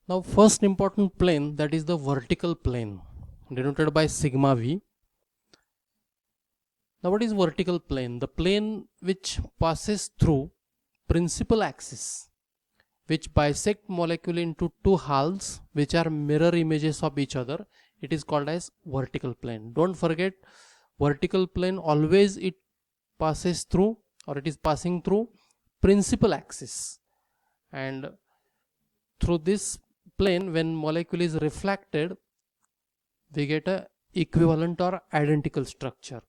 Now first important plane, that is the vertical plane, denoted by sigma v. Now what is vertical plane? The plane which passes through principal axis, which bisect molecule into two halves which are mirror images of each other. It is called as vertical plane. Don't forget, vertical plane always it passes through, or it is passing through principal axis, and through this plane when molecule is reflected we get a equivalent or identical structure.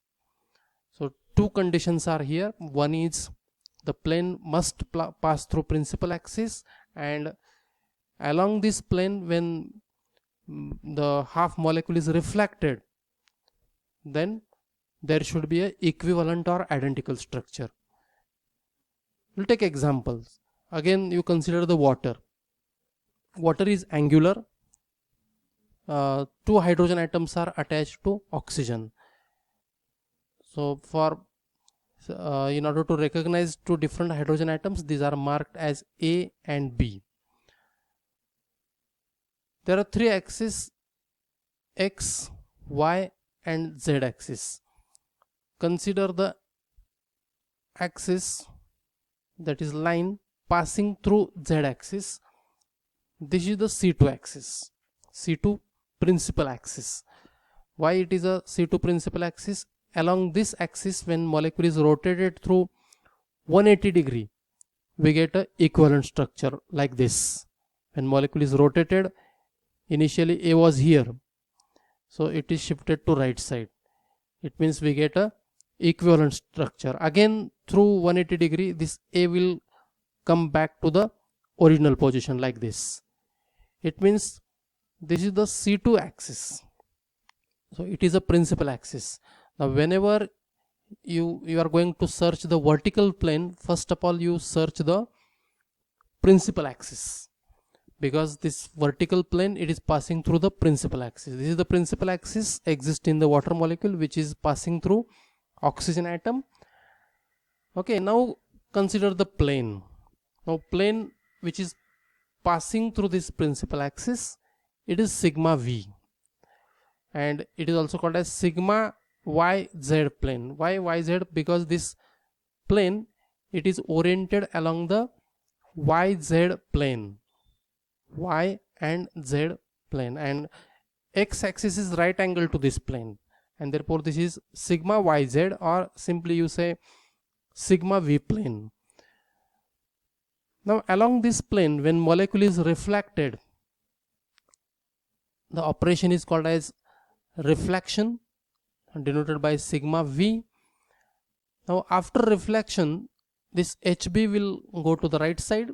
So two conditions are here. One is the plane must pass through principal axis, and along this plane when the half molecule is reflected, then there should be a equivalent or identical structure. We'll take examples. Again, you consider the water. Water is angular. Two hydrogen atoms are attached to oxygen. So for in order to recognize two different hydrogen atoms, these are marked as A and B. There are three axes, X, Y and Z axis. Consider the axis, that is line passing through Z axis. This is the C2 axis, C2 principal axis. Why it is a C2 principal axis? Along this axis when molecule is rotated through 180 degree, we get a equivalent structure like this. When molecule is rotated, initially A was here, so it is shifted to right side. It means we get a equivalent structure. Again through 180 degree, this A will come back to the original position like this. It means this is the C2 axis, so it is a principal axis. Now whenever you are going to search the vertical plane, first of all you search the principal axis, because this vertical plane it is passing through the principal axis. This is the principal axis exists in the water molecule, which is passing through oxygen atom. Okay, now consider the plane. Now plane which is passing through this principal axis, it is sigma v, and it is also called as sigma yz plane. Why yz? Because this plane it is oriented along the yz plane, y and z plane, and x axis is right angle to this plane, and therefore this is sigma yz, or simply you say sigma v plane. Now along this plane when molecule is reflected, the operation is called as reflection, denoted by sigma v. Now after reflection, this HB will go to the right side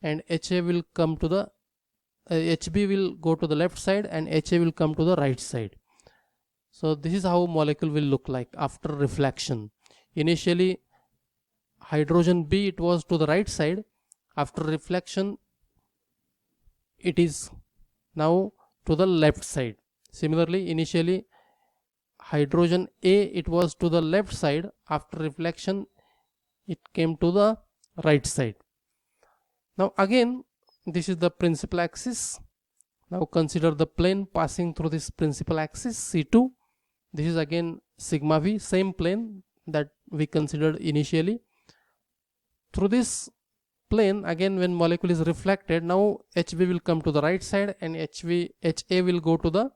and HA will come to the HB will go to the left side and HA will come to the right side. So this is how molecule will look like after reflection. Initially hydrogen B, it was to the right side. After reflection it is now to the left side. Similarly, initially hydrogen A, it was to the left side. After reflection it came to the right side. Now again this is the principal axis. Now consider the plane passing through this principal axis, C2. This is again sigma v, same plane that we considered initially. Through this plane again when molecule is reflected, now HB will come to the right side and HA will go to the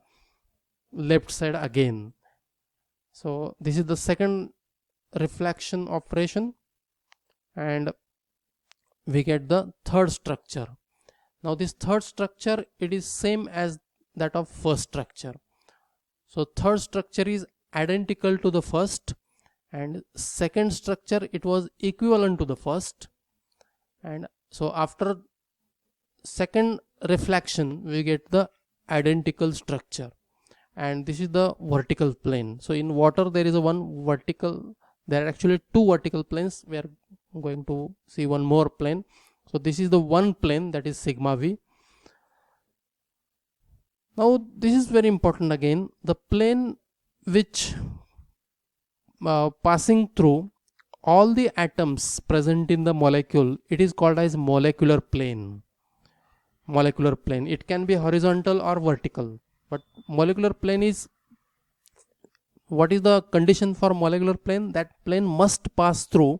left side again. So this is the second reflection operation, and we get the third structure. Now this third structure, it is same as that of first structure. So third structure is identical to the first, and second structure it was equivalent to the first. And so after second reflection we get the identical structure, and this is the vertical plane. So in water there is a one vertical, there are actually two vertical planes. We are going to see one more plane. So this is the one plane, that is sigma v. Now this is very important again, the plane which passing through all the atoms present in the molecule, it is called as molecular plane. molecular plane. It can be horizontal or vertical, but molecular plane is, what is the condition for molecular plane? That plane must pass through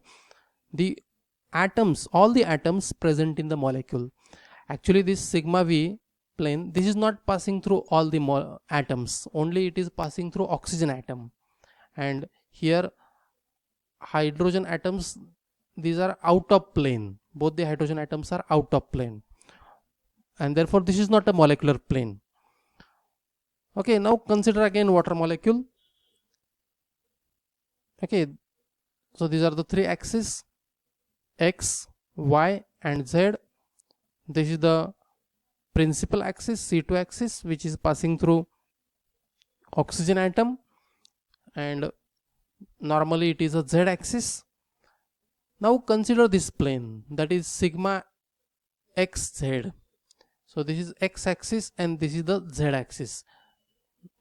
the atoms, all the atoms present in the molecule. Actually, this sigma v plane, this is not passing through all the atoms, only it is passing through oxygen atom. And here hydrogen atoms, these are out of plane, both the hydrogen atoms are out of plane, and therefore this is not a molecular plane. Okay, now consider again water molecule. Okay, so these are the three axes, x, y and z. This is the principal axis, C2 axis, which is passing through oxygen atom, and normally it is a z axis. Now consider this plane, that is sigma xz. So this is x axis and this is the z axis.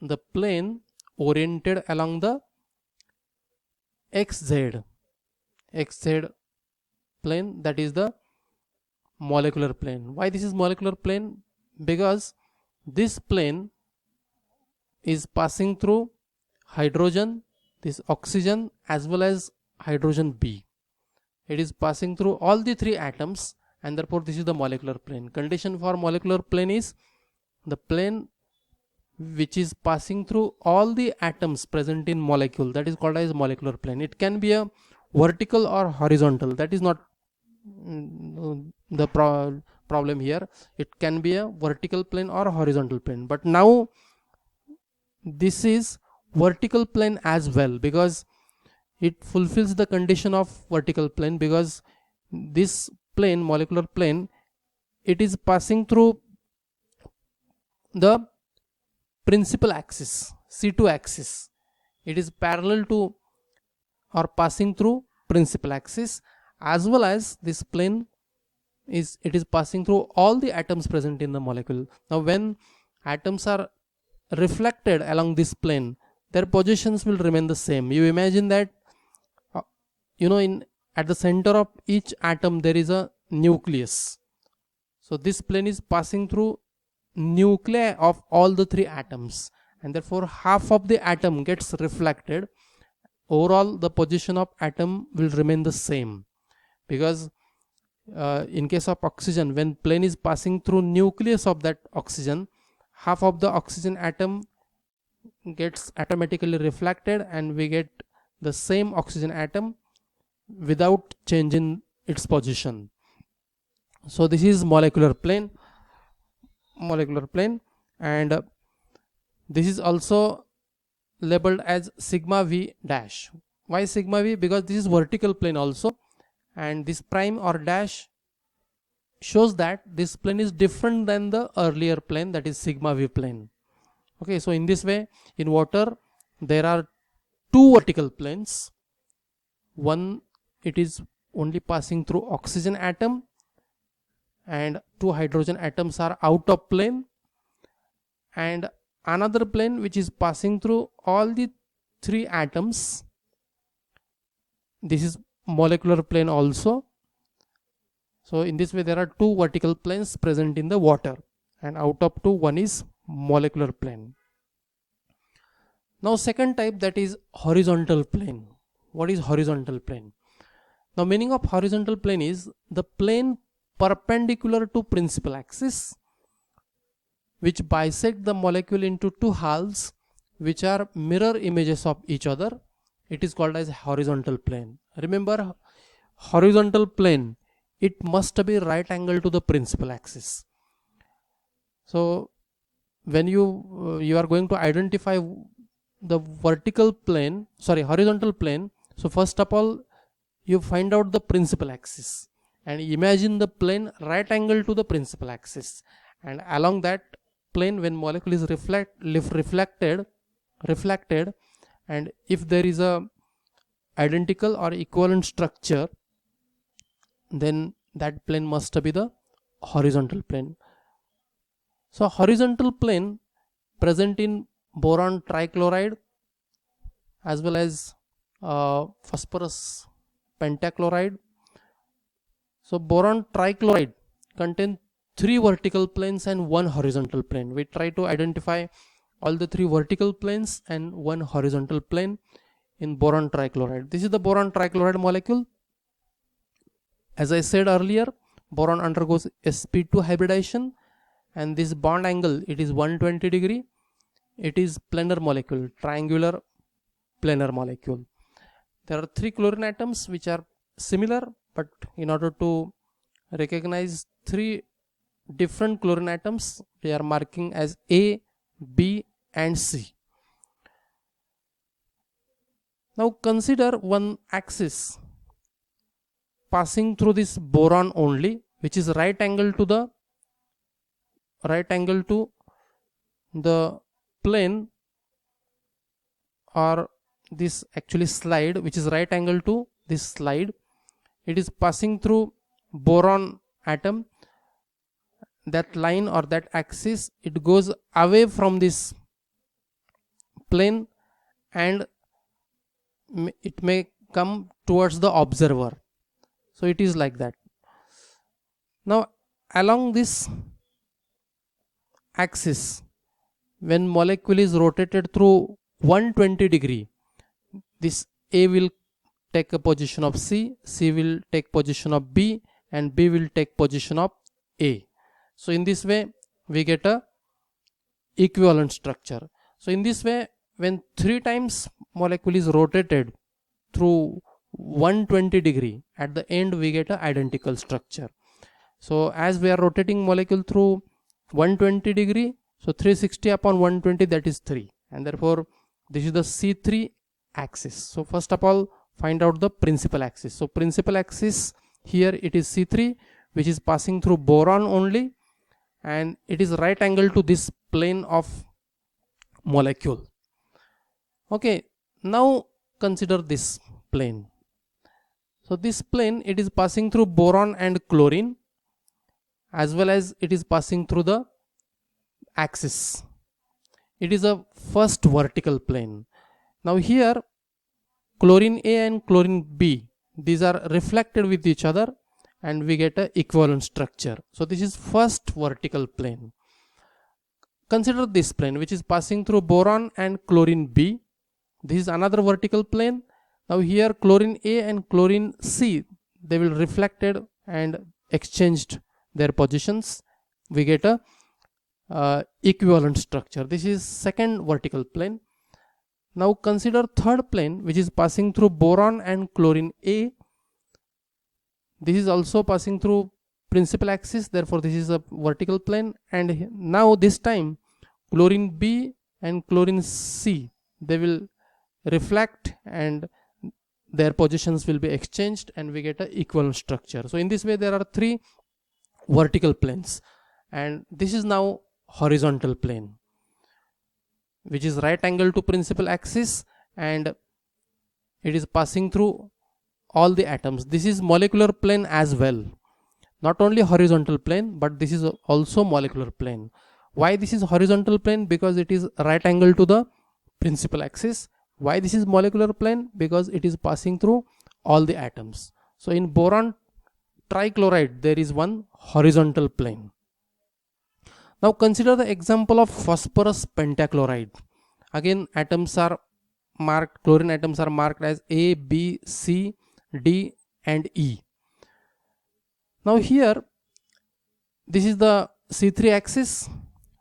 The plane oriented along the xz plane, that is the molecular plane. Why this is molecular plane? Because this plane is passing through hydrogen, this oxygen, as well as hydrogen B. It is passing through all the three atoms, and therefore this is the molecular plane. Condition for molecular plane is the plane which is passing through all the atoms present in molecule, that is called as molecular plane. It can be a vertical or horizontal, that is not the problem here. It can be a vertical plane or a horizontal plane, but now this is vertical plane as well, because it fulfills the condition of vertical plane, because this plane, molecular plane, it is passing through the principal axis, C2 axis. It is parallel to or passing through principal axis, as well as this plane is, it is passing through all the atoms present in the molecule. Now when atoms are reflected along this plane, their positions will remain the same. You imagine that in at the center of each atom there is a nucleus. So this plane is passing through nuclei of all the three atoms, and therefore half of the atom gets reflected. Overall the position of atom will remain the same, because in case of oxygen, when plane is passing through nucleus of that oxygen, half of the oxygen atom gets automatically reflected, and we get the same oxygen atom without changing its position. So this is molecular plane, and this is also labeled as sigma v dash. Why sigma v? Because this is vertical plane also, and this prime or dash shows that this plane is different than the earlier plane, that is sigma v plane. Okay, so in this way, in water there are two vertical planes. One, it is only passing through oxygen atom, and two hydrogen atoms are out of plane, and another plane which is passing through all the three atoms. This is molecular plane also. So in this way there are two vertical planes present in the water, and out of two, one is molecular plane. Now second type, that is horizontal plane. What is horizontal plane? Now meaning of horizontal plane is the plane perpendicular to principal axis, which bisect the molecule into two halves which are mirror images of each other. It is called as horizontal plane. Remember, horizontal plane, it must be right angle to the principal axis. So when you are going to identify the horizontal plane, so first of all you find out the principal axis and imagine the plane right angle to the principal axis, and along that plane, when molecule is reflected, and if there is a identical or equivalent structure, then that plane must be the horizontal plane. So horizontal plane present in boron trichloride as well as phosphorus pentachloride. So boron trichloride contains 3 vertical planes and 1 horizontal plane. We try to identify all the 3 vertical planes and 1 horizontal plane in boron trichloride. This is the boron trichloride molecule. As I said earlier, boron undergoes sp2 hybridization, and this bond angle, it is 120 degree. It is planar molecule, triangular planar molecule. There are 3 chlorine atoms which are similar, but in order to recognize 3 different chlorine atoms, we are marking as A, B and C. Now consider one axis passing through this boron only, which is right angle to the plane, or this actually slide, which is right angle to this slide. It is passing through boron atom. That line or that axis, it goes away from this plane and it may come towards the observer. So it is like that. Now along this axis, when molecule is rotated through 120 degree, this A will take a position of C, C will take position of B, and B will take position of A. So in this way we get a equivalent structure. So in this way, when 3 times molecule is rotated through 120 degree, at the end we get a identical structure. So as we are rotating molecule through 120 degree, so 360 upon 120, that is 3, and therefore this is the C3 axis. So first of all, find out the principal axis. So principal axis here, it is C3, which is passing through boron only, and it is right angle to this plane of molecule. Okay, now consider this plane. So this plane, it is passing through boron and chlorine, as well as it is passing through the axis. It is a first vertical plane. Now here chlorine A and chlorine B, these are reflected with each other and we get a equivalent structure. So this is first vertical plane. Consider this plane which is passing through boron and chlorine B. This is another vertical plane. Now here chlorine A and chlorine C, they will reflected and exchanged their positions. We get a equivalent structure. This is second vertical plane. Now consider third plane which is passing through boron and chlorine A. This is also passing through principal axis, therefore this is a vertical plane. And now this time chlorine B and chlorine C, they will reflect and their positions will be exchanged and we get a equivalent structure. So in this way there are 3 vertical planes, and this is now horizontal plane, which is right angle to principal axis, and it is passing through all the atoms. This is molecular plane as well, not only horizontal plane, but this is also molecular plane. Why this is horizontal plane? Because it is right angle to the principal axis. Why this is molecular plane? Because it is passing through all the atoms. So in boron trichloride there is one horizontal plane. Now consider the example of phosphorus pentachloride. Again atoms are marked, chlorine atoms are marked as A, B, C, D and E. Now here this is the C3 axis,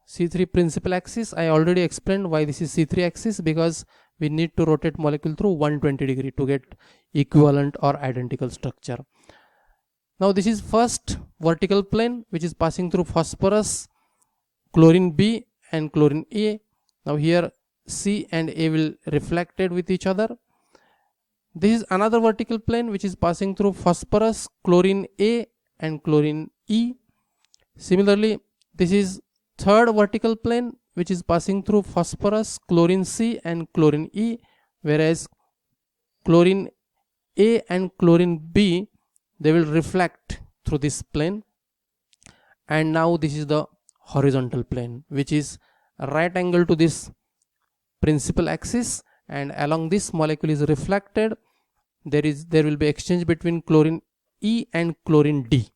C3 principal axis. I already explained why this is C3 axis, because we need to rotate molecule through 120 degree to get equivalent or identical structure. Now this is first vertical plane which is passing through phosphorus, chlorine B and chlorine A. Now here C and A will reflected with each other. This is another vertical plane which is passing through phosphorus, chlorine A and chlorine E. Similarly, this is third vertical plane which is passing through phosphorus, chlorine C and chlorine E, whereas chlorine A and chlorine B, they will reflect through this plane. And now this is the horizontal plane which is right angle to this principal axis, and along this molecule is reflected. There will be exchange between chlorine E and chlorine D.